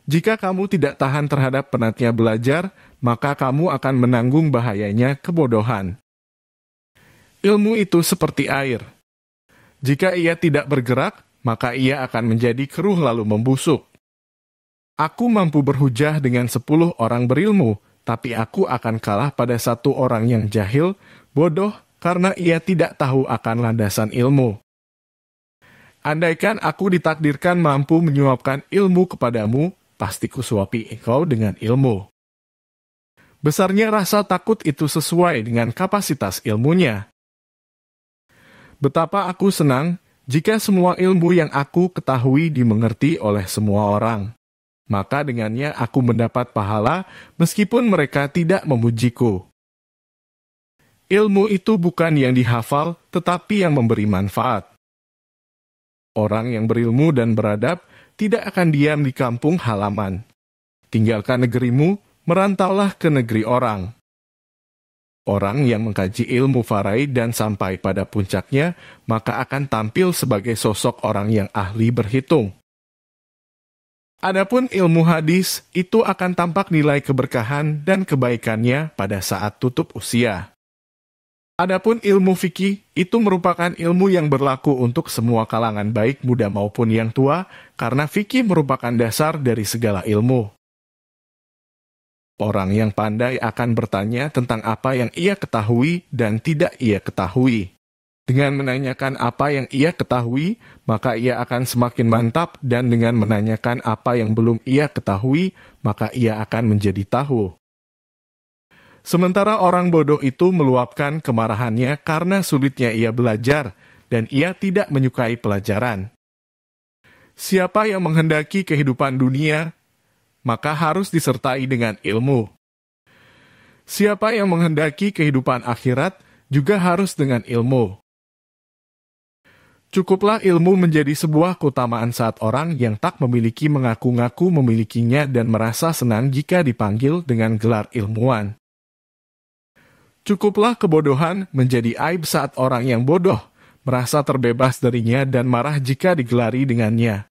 Jika kamu tidak tahan terhadap penatnya belajar, maka kamu akan menanggung bahayanya kebodohan. Ilmu itu seperti air. Jika ia tidak bergerak, maka ia akan menjadi keruh lalu membusuk. Aku mampu berhujah dengan 10 orang berilmu, tapi aku akan kalah pada 1 orang yang jahil, bodoh, karena ia tidak tahu akan landasan ilmu. Andaikan aku ditakdirkan mampu menyuapkan ilmu kepadamu, pasti kusuapi engkau dengan ilmu. Besarnya rasa takut itu sesuai dengan kapasitas ilmunya. Betapa aku senang jika semua ilmu yang aku ketahui dimengerti oleh semua orang. Maka dengannya aku mendapat pahala meskipun mereka tidak memujiku. Ilmu itu bukan yang dihafal, tetapi yang memberi manfaat. Orang yang berilmu dan beradab tidak akan diam di kampung halaman. Tinggalkan negerimu, merantaulah ke negeri orang. Orang yang mengkaji ilmu faraid dan sampai pada puncaknya, maka akan tampil sebagai sosok orang yang ahli berhitung. Adapun ilmu hadis, itu akan tampak nilai keberkahan dan kebaikannya pada saat tutup usia. Adapun ilmu fikih, itu merupakan ilmu yang berlaku untuk semua kalangan baik muda maupun yang tua, karena fikih merupakan dasar dari segala ilmu. Orang yang pandai akan bertanya tentang apa yang ia ketahui dan tidak ia ketahui. Dengan menanyakan apa yang ia ketahui, maka ia akan semakin mantap, dan dengan menanyakan apa yang belum ia ketahui, maka ia akan menjadi tahu. Sementara orang bodoh itu meluapkan kemarahannya karena sulitnya ia belajar, dan ia tidak menyukai pelajaran. Siapa yang menghendaki kehidupan dunia, maka harus disertai dengan ilmu. Siapa yang menghendaki kehidupan akhirat, juga harus dengan ilmu. Cukuplah ilmu menjadi sebuah keutamaan saat orang yang tak memiliki mengaku-ngaku memilikinya dan merasa senang jika dipanggil dengan gelar ilmuwan. Cukuplah kebodohan menjadi aib saat orang yang bodoh merasa terbebas darinya dan marah jika digelari dengannya.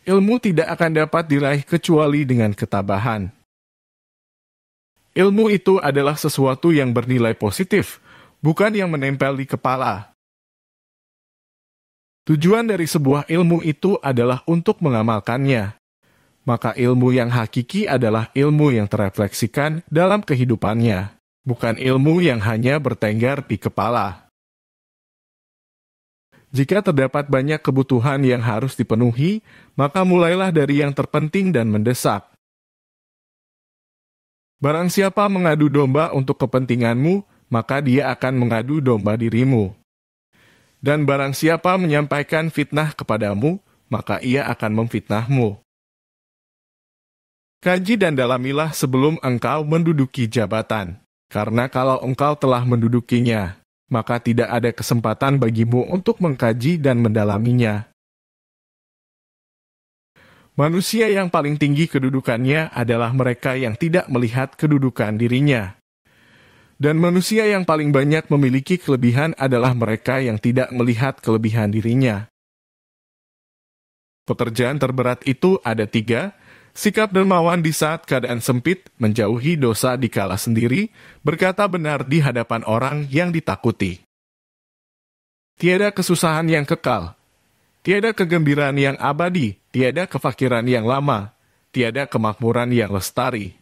Ilmu tidak akan dapat diraih kecuali dengan ketabahan. Ilmu itu adalah sesuatu yang bernilai positif, bukan yang menempel di kepala. Tujuan dari sebuah ilmu itu adalah untuk mengamalkannya. Maka ilmu yang hakiki adalah ilmu yang terefleksikan dalam kehidupannya. Bukan ilmu yang hanya bertengger di kepala. Jika terdapat banyak kebutuhan yang harus dipenuhi, maka mulailah dari yang terpenting dan mendesak. Barang siapa mengadu domba untuk kepentinganmu, maka dia akan mengadu domba dirimu. Dan barang siapa menyampaikan fitnah kepadamu, maka ia akan memfitnahmu. Kaji dan dalamilah sebelum engkau menduduki jabatan. Karena kalau engkau telah mendudukinya, maka tidak ada kesempatan bagimu untuk mengkaji dan mendalaminya. Manusia yang paling tinggi kedudukannya adalah mereka yang tidak melihat kedudukan dirinya. Dan manusia yang paling banyak memiliki kelebihan adalah mereka yang tidak melihat kelebihan dirinya. Pekerjaan terberat itu ada 3. Sikap dermawan di saat keadaan sempit, menjauhi dosa dikala sendiri, berkata benar di hadapan orang yang ditakuti. Tiada kesusahan yang kekal, tiada kegembiraan yang abadi, tiada kefakiran yang lama, tiada kemakmuran yang lestari.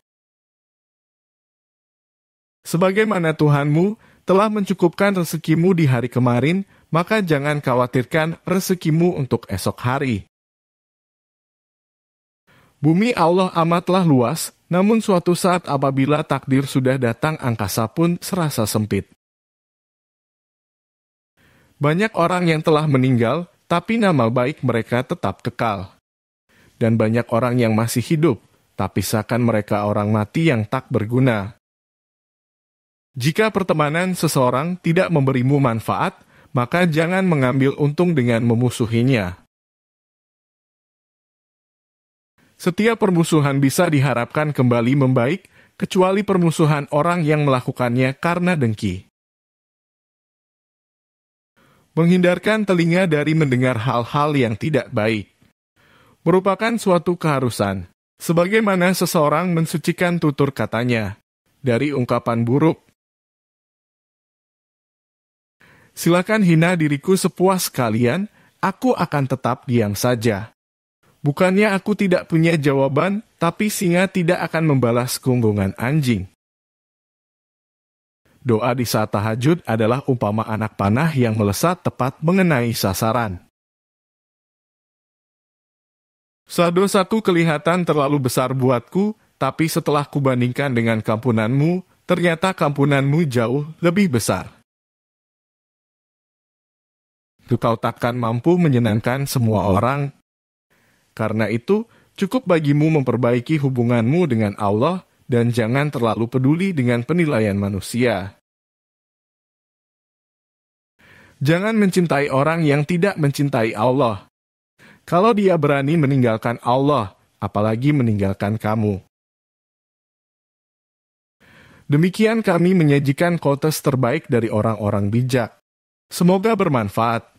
Sebagaimana Tuhanmu telah mencukupkan rezekimu di hari kemarin, maka jangan khawatirkan rezekimu untuk esok hari. Bumi Allah amatlah luas, namun suatu saat apabila takdir sudah datang, angkasa pun serasa sempit. Banyak orang yang telah meninggal, tapi nama baik mereka tetap kekal. Dan banyak orang yang masih hidup, tapi seakan mereka orang mati yang tak berguna. Jika pertemanan seseorang tidak memberimu manfaat, maka jangan mengambil untung dengan memusuhinya. Setiap permusuhan bisa diharapkan kembali membaik, kecuali permusuhan orang yang melakukannya karena dengki. Menghindarkan telinga dari mendengar hal-hal yang tidak baik. merupakan suatu keharusan, sebagaimana seseorang mensucikan tutur katanya dari ungkapan buruk. Silakan hina diriku sepuas kalian, aku akan tetap diam saja. Bukannya aku tidak punya jawaban, tapi singa tidak akan membalas gonggongan anjing. Doa di saat tahajud adalah umpama anak panah yang melesat tepat mengenai sasaran. Saat dosaku kelihatan terlalu besar buatku, tapi setelah kubandingkan dengan kampunanmu, ternyata kampunanmu jauh lebih besar. Kau takkan mampu menyenangkan semua orang. Karena itu, cukup bagimu memperbaiki hubunganmu dengan Allah dan jangan terlalu peduli dengan penilaian manusia. Jangan mencintai orang yang tidak mencintai Allah. Kalau dia berani meninggalkan Allah, apalagi meninggalkan kamu. Demikian kami menyajikan quotes terbaik dari orang-orang bijak. Semoga bermanfaat.